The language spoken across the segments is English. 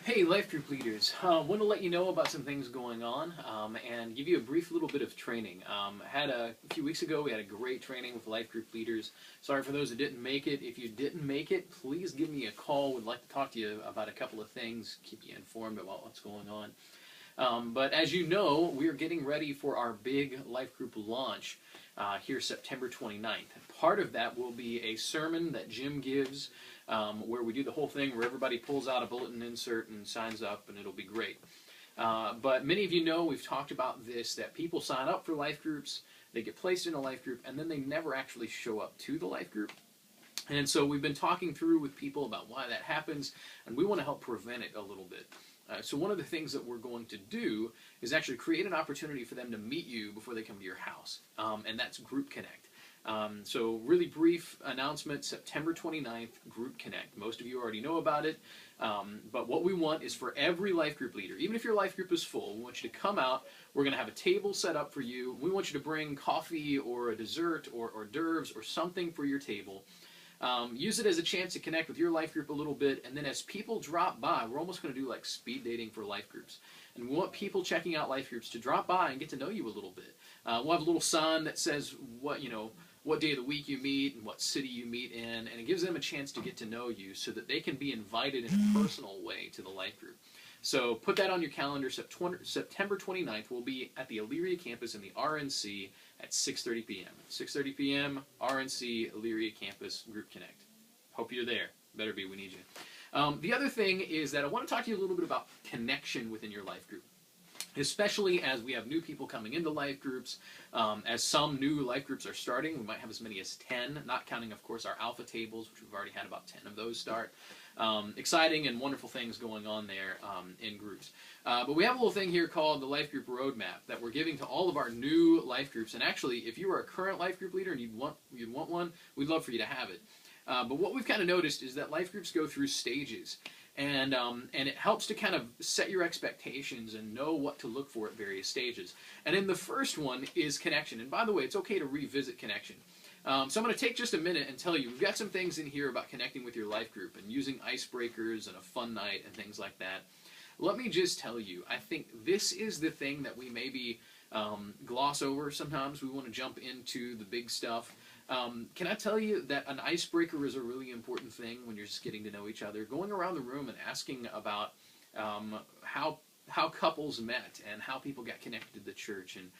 Hey, life group leaders. Want to let you know about some things going on and give you a brief little bit of training. Had a few weeks ago, we had a great training with life group leaders. Sorry for those who didn't make it. If you didn't make it, please give me a call. Would like to talk to you about a couple of things, keep you informed about what's going on. But as you know, we are getting ready for our big life group launch here September 29th. Part of that will be a sermon that Jim gives where we do the whole thing where everybody pulls out a bulletin insert and signs up, and it'll be great. But many of you know we've talked about this, that people sign up for life groups, they get placed in a life group, and then they never actually show up to the life group. And so we've been talking through with people about why that happens, and we want to help prevent it a little bit. So one of the things that we're going to do is actually create an opportunity for them to meet you before they come to your house, and that's Group Connect. So really brief announcement, September 29th, Group Connect. Most of you already know about it, but what we want is for every life group leader, even if your life group is full, we want you to come out. We're going to have a table set up for you. We want you to bring coffee or a dessert or hors d'oeuvres or something for your table. Use it as a chance to connect with your life group a little bit, and then as people drop by, we're almost going to do like speed dating for life groups. And we want people checking out life groups to drop by and get to know you a little bit. We'll have a little sign that says what day of the week you meet and what city you meet in, and it gives them a chance to get to know you so that they can be invited in a personal way to the life group. So put that on your calendar. September 29th, we'll be at the Elyria campus in the RNC at 6:30 p.m. 6:30 p.m., RNC, Elyria campus, Group Connect. Hope you're there. Better be, we need you. The other thing is that I want to talk to you a little bit about connection within your life group, especially as we have new people coming into life groups. As some new life groups are starting, we might have as many as 10, not counting, of course, our alpha tables, which we've already had about 10 of those start. Exciting and wonderful things going on there in groups. But we have a little thing here called the Life Group Roadmap that we're giving to all of our new life groups. And actually, if you are a current life group leader and you'd want one, we'd love for you to have it. But what we've kind of noticed is that life groups go through stages. And it helps to kind of set your expectations and know what to look for at various stages. And in the first one is connection. And by the way, it's okay to revisit connection. So I'm going to take just a minute and tell you, we've got some things in here about connecting with your life group and using icebreakers and a fun night and things like that. Let me just tell you, I think this is the thing that we maybe gloss over sometimes. We want to jump into the big stuff. Can I tell you that an icebreaker is a really important thing when you're just getting to know each other? Going around the room and asking about how couples met and how people got connected to the church, and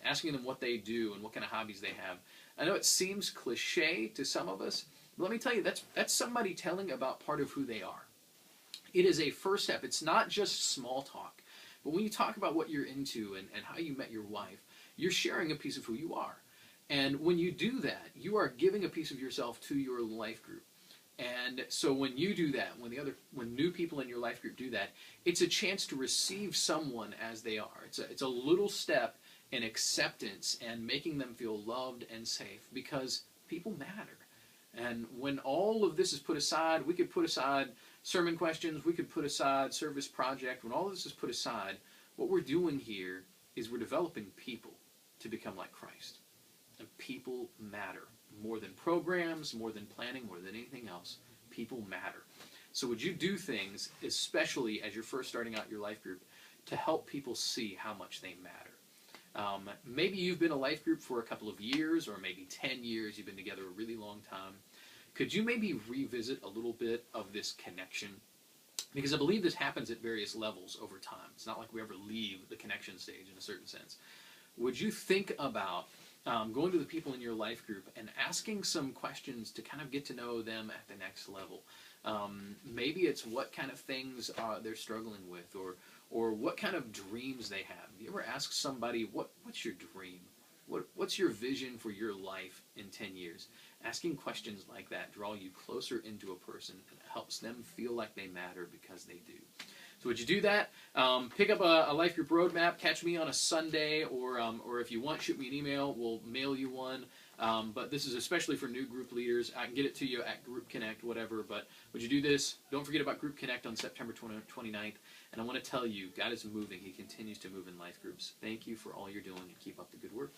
asking them what they do and what kind of hobbies they have. I know it seems cliche to some of us, but let me tell you, that's somebody telling about part of who they are. It is a first step. It's not just small talk, but when you talk about what you're into and how you met your wife, you're sharing a piece of who you are. And when you do that, you are giving a piece of yourself to your life group. And so when you do that, when new people in your life group do that, it's a chance to receive someone as they are. It's a little step in acceptance and making them feel loved and safe, because people matter. And when all of this is put aside, we could put aside sermon questions, we could put aside service project. When all of this is put aside, what we're doing here is we're developing people to become like Christ. And people matter. More than programs, more than planning, more than anything else, people matter. So would you do things, especially as you're first starting out your life group, to help people see how much they matter? Maybe you've been a life group for a couple of years, or maybe 10 years, you've been together a really long time. Could you maybe revisit a little bit of this connection? Because I believe this happens at various levels over time. It's not like we ever leave the connection stage in a certain sense. Would you think about going to the people in your life group and asking some questions to kind of get to know them at the next level? Maybe it's what kind of things they're struggling with, or what kind of dreams they have. You ever ask somebody, what's your dream? What's your vision for your life in 10 years? Asking questions like that draw you closer into a person, and it helps them feel like they matter because they do. So would you do that? Pick up a life group roadmap. Catch me on a Sunday, or if you want, shoot me an email. We'll mail you one. But this is especially for new group leaders. I can get it to you at Group Connect, whatever. But would you do this? Don't forget about Group Connect on September 29th. And I want to tell you, God is moving. He continues to move in life groups. Thank you for all you're doing, and keep up the good work.